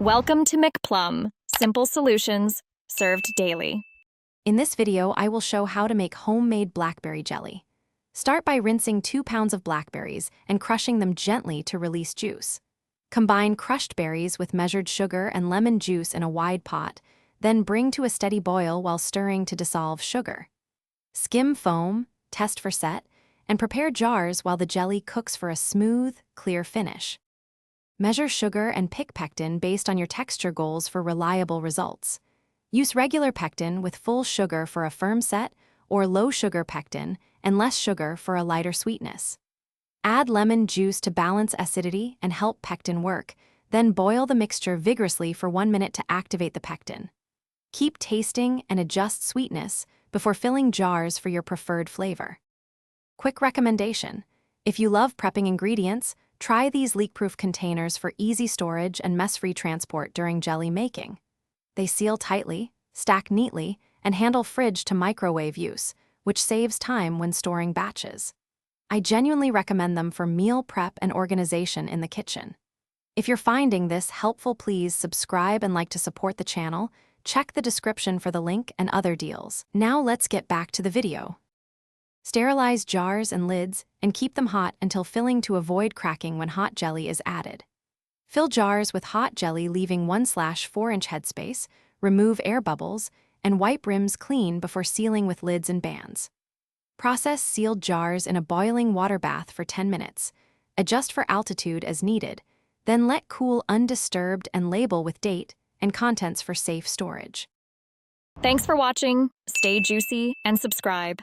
Welcome to McPlum, simple solutions served daily. In this video, I will show how to make homemade blackberry jelly. Start by rinsing 2 pounds of blackberries and crushing them gently to release juice. Combine crushed berries with measured sugar and lemon juice in a wide pot, then bring to a steady boil while stirring to dissolve sugar. Skim foam, test for set, and prepare jars while the jelly cooks for a smooth, clear finish. Measure sugar and pick pectin based on your texture goals for reliable results. Use regular pectin with full sugar for a firm set, or low sugar pectin and less sugar for a lighter sweetness. Add lemon juice to balance acidity and help pectin work, then boil the mixture vigorously for 1 minute to activate the pectin. Keep tasting and adjust sweetness before filling jars for your preferred flavor. Quick recommendation: if you love prepping ingredients, try these leak-proof containers for easy storage and mess-free transport during jelly making. They seal tightly, stack neatly, and handle fridge to microwave use, which saves time when storing batches. I genuinely recommend them for meal prep and organization in the kitchen. If you're finding this helpful, please subscribe and like to support the channel. Check the description for the link and other deals. Now let's get back to the video. Sterilize jars and lids and keep them hot until filling to avoid cracking when hot jelly is added. Fill jars with hot jelly, leaving 1/4-inch headspace, remove air bubbles, and wipe rims clean before sealing with lids and bands. Process sealed jars in a boiling water bath for 10 minutes. Adjust for altitude as needed, then let cool undisturbed and label with date and contents for safe storage. Thanks for watching. Stay juicy and subscribe.